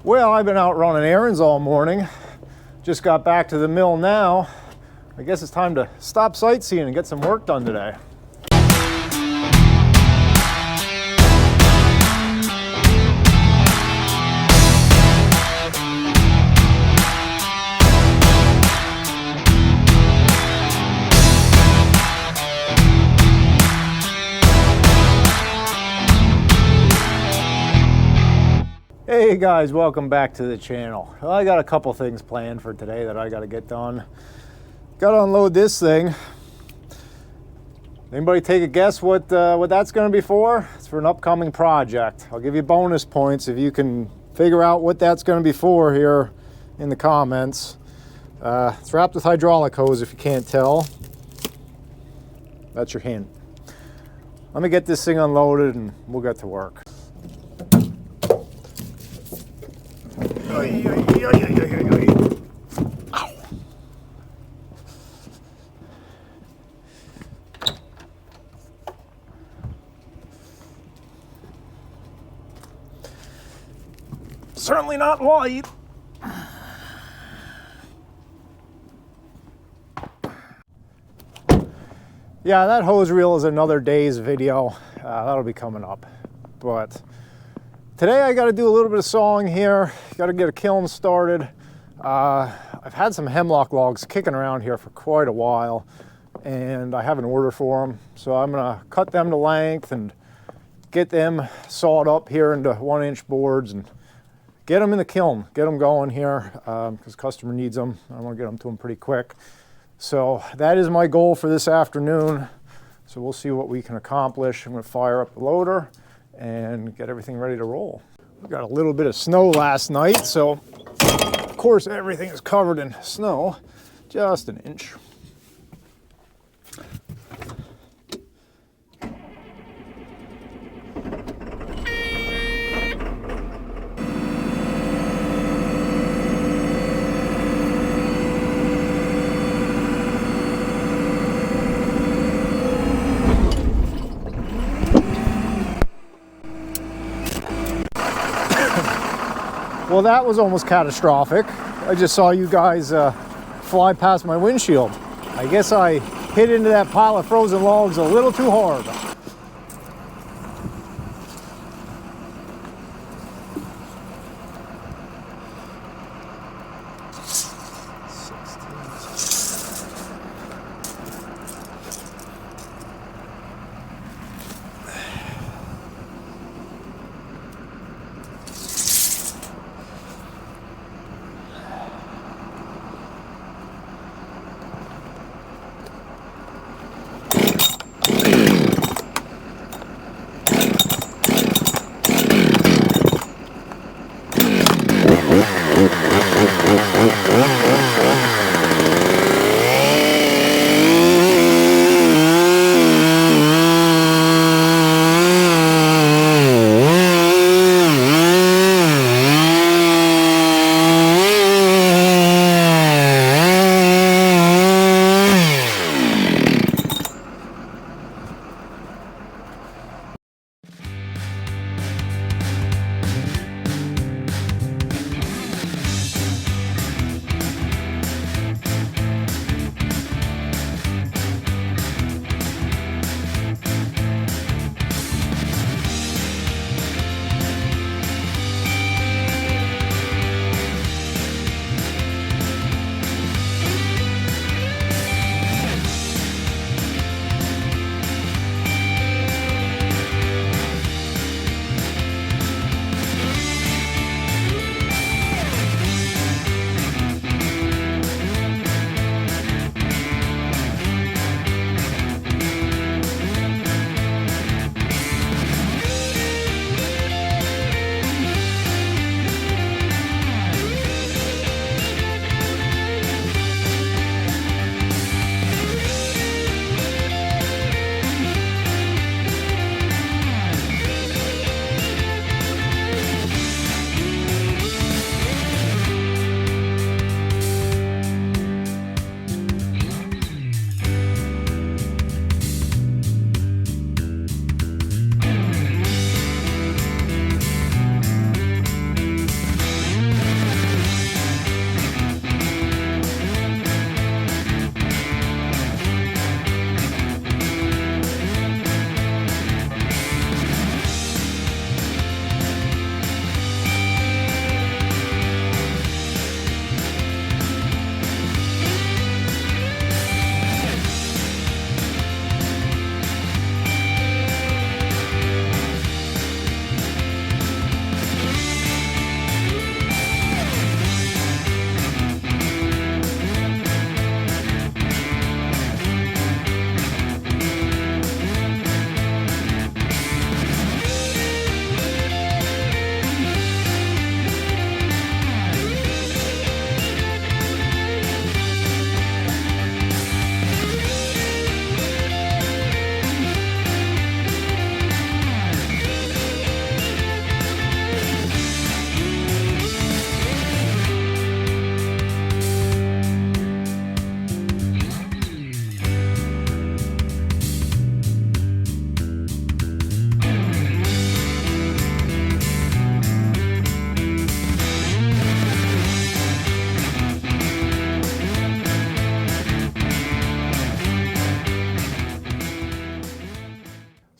Well, I've been out running errands all morning. Just got back to the mill now. I guess it's time to stop sightseeing and get some work done today. Hey guys, welcome back to the channel. Well, I got a couple things planned for today that I got to get done. Got to unload this thing. Anybody take a guess what that's going to be for? It's for an upcoming project. I'll give you bonus points if you can figure out what that's going to be for here in the comments. It's wrapped with hydraulic hose if you can't tell. That's your hint. Let me get this thing unloaded and we'll get to work. Ow. Certainly not light. Yeah, that hose reel is another day's video. That'll be coming up. But today I got to do a little bit of sawing here. Got to get a kiln started. I've had some hemlock logs kicking around here for quite a while, and I have an order for them. So I'm going to cut them to length and get them sawed up here into 1-inch boards and get them in the kiln, get them going here because customer needs them. I want to get them to them pretty quick. So that is my goal for this afternoon. So we'll see what we can accomplish. I'm going to fire up the loader and get everything ready to roll. We got a little bit of snow last night, so of course everything is covered in snow, just an inch. Well, that was almost catastrophic. I just saw you guys fly past my windshield. I guess I hit into that pile of frozen logs a little too hard.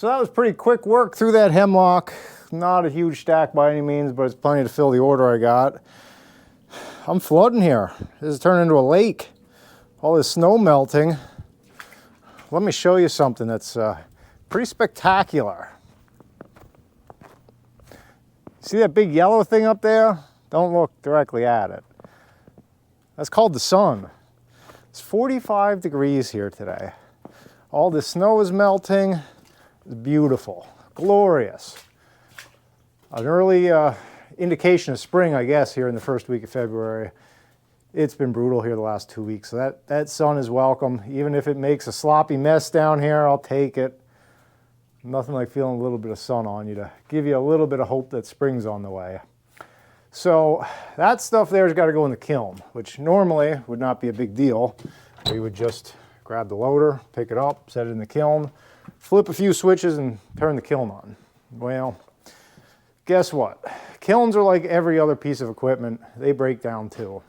So that was pretty quick work through that Hemlock. Not a huge stack by any means, but it's plenty to fill the order I got. I'm flooding here. This is turning into a lake. All this snow melting. Let me show you something that's pretty spectacular. See that big yellow thing up there? Don't look directly at it. That's called the sun. It's 45 degrees here today. All the snow is melting. It's beautiful, glorious. An early indication of spring, I guess, here in the first week of February. It's been brutal here the last 2 weeks, so that sun is welcome. Even if it makes a sloppy mess down here, I'll take it. Nothing like feeling a little bit of sun on you to give you a little bit of hope that spring's on the way. So that stuff there's got to go in the kiln, which normally would not be a big deal. We would just grab the loader, pick it up, set it in the kiln, flip a few switches and turn the kiln on. Well, guess what? Kilns are like every other piece of equipment. They break down too.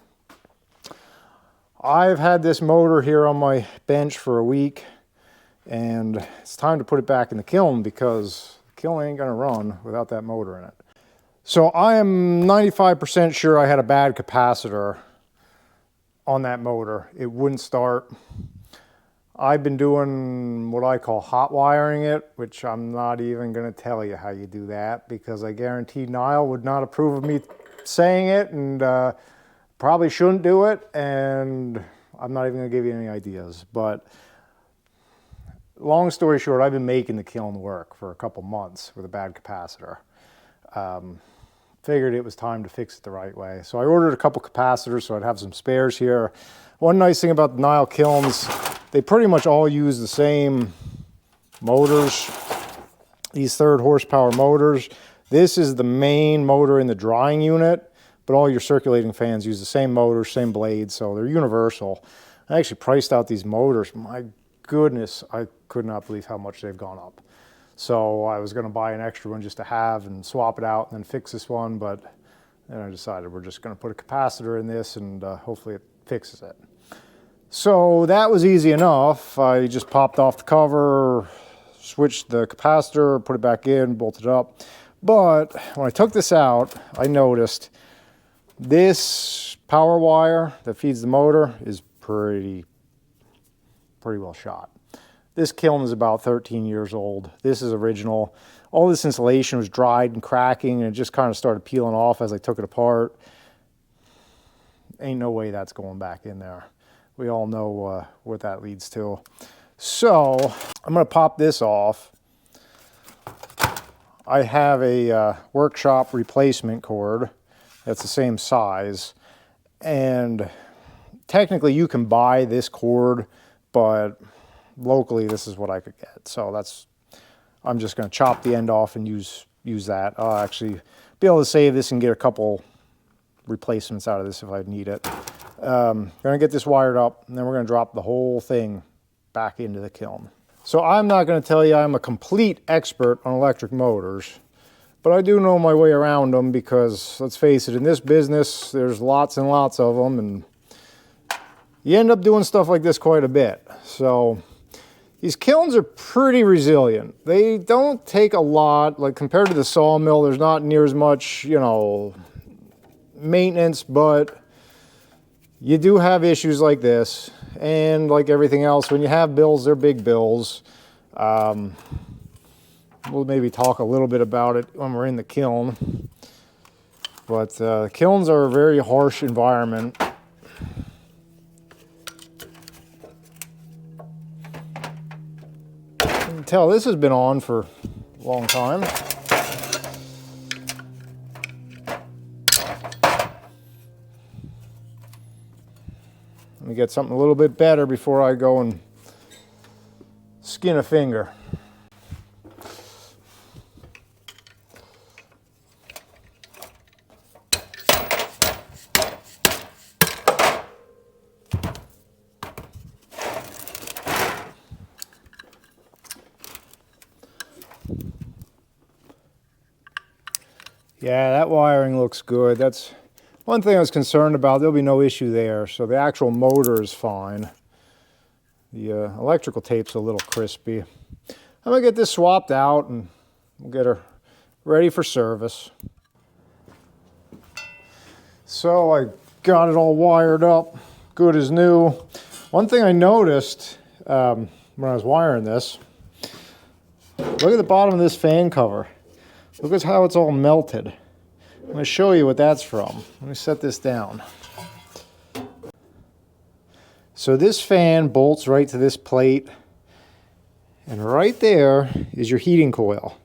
I've had this motor here on my bench for a week, and it's time to put it back in the kiln because the kiln ain't gonna run without that motor in it. So I am 95% sure I had a bad capacitor on that motor. It wouldn't start. I've been doing what I call hot wiring it, which I'm not even going to tell you how you do that because I guarantee Nyle would not approve of me saying it, and probably shouldn't do it, and I'm not even going to give you any ideas. But long story short, I've been making the kiln work for a couple months with a bad capacitor. Figured it was time to fix it the right way. So I ordered a couple capacitors so I'd have some spares here. One nice thing about the Nyle kilns, they pretty much all use the same motors, these 3rd horsepower motors. This is the main motor in the drying unit, but all your circulating fans use the same motors, same blades, so they're universal. I actually priced out these motors. My goodness, I could not believe how much they've gone up. So I was going to buy an extra one just to have and swap it out and then fix this one, but then I decided we're just going to put a capacitor in this and hopefully it fixes it. So that was easy enough. I just popped off the cover, switched the capacitor, put it back in, bolted it up. But when I took this out, I noticed this power wire that feeds the motor is pretty well shot. This kiln is about 13 years old. This is original. All this insulation was dried and cracking, and it just kind of started peeling off as I took it apart. Ain't no way that's going back in there. We all know what that leads to. So I'm going to pop this off. I have a workshop replacement cord that's the same size, and technically you can buy this cord, but locally this is what I could get. So I'm just going to chop the end off and use that. I'll actually be able to save this and get a couple replacements out of this if I need it. Going to get this wired up, and then we're going to drop the whole thing back into the kiln. So I'm not going to tell you I'm a complete expert on electric motors, but I do know my way around them because, let's face it, in this business there's lots and lots of them, and you end up doing stuff like this quite a bit. So these kilns are pretty resilient. They don't take a lot, like compared to the sawmill, there's not near as much, you know, maintenance, but you do have issues like this. And like everything else, when you have bills, they're big bills. We'll maybe talk a little bit about it when we're in the kiln. But kilns are a very harsh environment. You can tell this has been on for a long time. Let me get something a little bit better before I go and skin a finger. Yeah, that wiring looks good. That's one thing I was concerned about. There'll be no issue there. So the actual motor is fine. The electrical tape's a little crispy. I'm gonna get this swapped out and we'll get her ready for service. So I got it all wired up, good as new. One thing I noticed when I was wiring this, look at the bottom of this fan cover. Look at how it's all melted. I'm going to show you what that's from. Let me set this down. So this fan bolts right to this plate, and right there is your heating coil.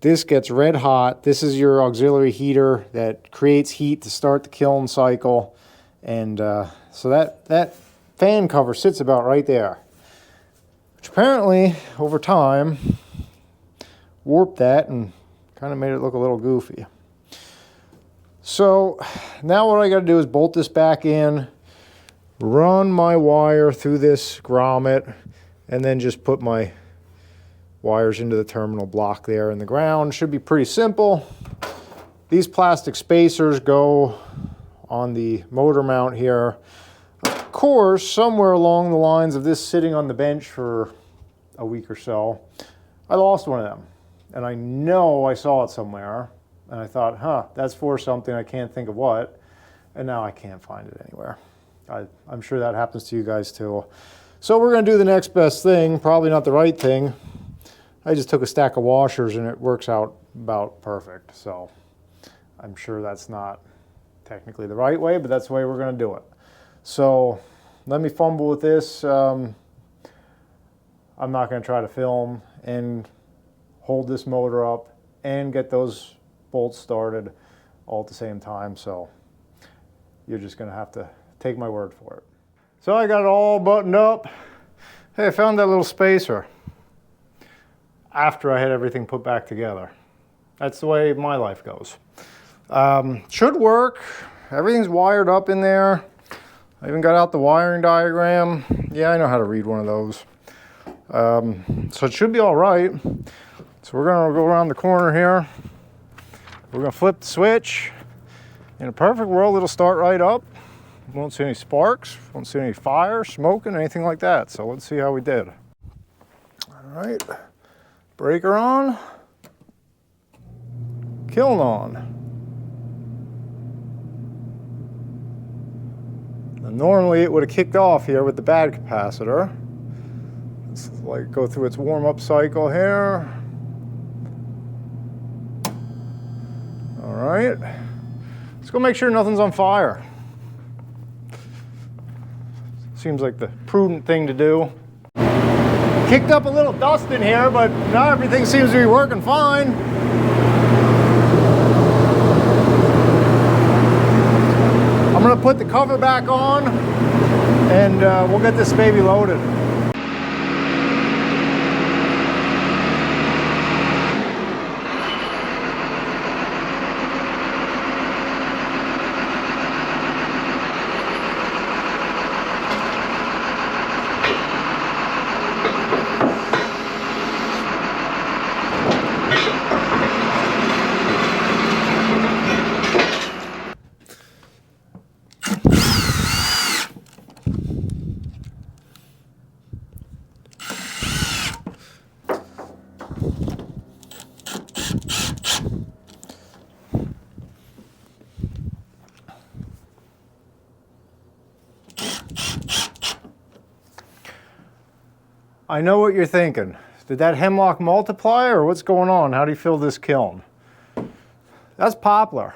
This gets red hot. This is your auxiliary heater that creates heat to start the kiln cycle. And so that fan cover sits about right there, which apparently over time warped that and kind of made it look a little goofy. So now what I got to do is bolt this back in, run my wire through this grommet, and then just put my wires into the terminal block there in the ground. Should be pretty simple. These plastic spacers go on the motor mount here. Of course, somewhere along the lines of this sitting on the bench for a week or so, I lost one of them. And I know I saw it somewhere. And I thought, huh, that's for something, I can't think of what. And now I can't find it anywhere. I'm sure that happens to you guys too. So we're gonna do the next best thing, probably not the right thing. I just took a stack of washers and it works out about perfect. So I'm sure that's not technically the right way, but that's the way we're gonna do it. So let me fumble with this. I'm not gonna try to film and hold this motor up and get those bolts started all at the same time. So you're just gonna have to take my word for it. So I got it all buttoned up. Hey, I found that little spacer after I had everything put back together. That's the way my life goes. Should work. Everything's wired up in there. I even got out the wiring diagram. Yeah, I know how to read one of those. So it should be all right. So we're gonna go around the corner here. We're gonna flip the switch. In a perfect world, it'll start right up. Won't see any sparks, won't see any fire, smoking, anything like that. So let's see how we did. All right. Breaker on, kiln on. Now normally it would have kicked off here with the bad capacitor. Let's like go through its warm-up cycle here. All right, let's go make sure nothing's on fire. Seems like the prudent thing to do. Kicked up a little dust in here, but now everything seems to be working fine. I'm gonna put the cover back on and we'll get this baby loaded. I know what you're thinking. Did that Hemlock multiply or what's going on? How do you fill this kiln? That's poplar.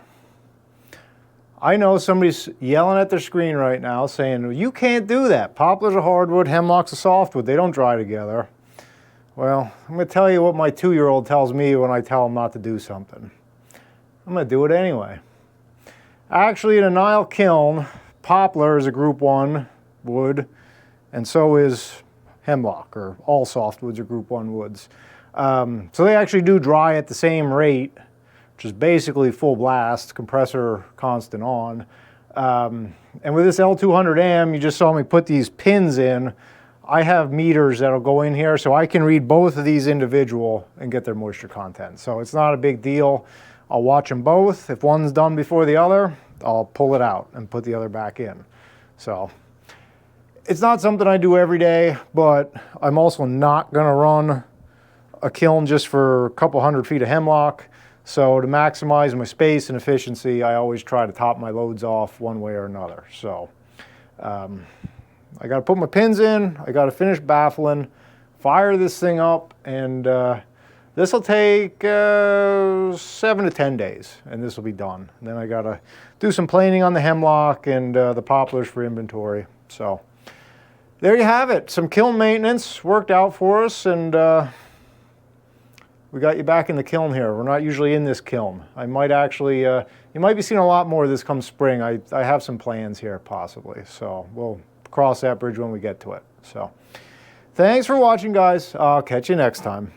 I know somebody's yelling at their screen right now saying, you can't do that. Poplar's a hardwood, Hemlock's a softwood. They don't dry together. Well, I'm going to tell you what my 2-year-old tells me when I tell him not to do something. I'm going to do it anyway. Actually, in a Nyle Kiln, poplar is a group 1 wood, and so is Hemlock, or all softwoods are group 1 woods. So they actually do dry at the same rate, which is basically full blast, compressor constant on. And with this L200M, you just saw me put these pins in. I have meters that'll go in here, so I can read both of these individual and get their moisture content. So it's not a big deal. I'll watch them both. If one's done before the other, I'll pull it out and put the other back in. So it's not something I do every day, but I'm also not gonna run a kiln just for a couple hundred feet of hemlock. So to maximize my space and efficiency, I always try to top my loads off one way or another. So I got to put my pins in, I got to finish baffling, fire this thing up, and this will take 7 to 10 days, and this will be done. And then I got to do some planing on the hemlock and the poplars for inventory. So there you have it. Some kiln maintenance worked out for us, and we got you back in the kiln here. We're not usually in this kiln. I might actually, you might be seeing a lot more of this come spring. I have some plans here possibly, so we'll cross that bridge when we get to it. So thanks for watching, guys. I'll catch you next time.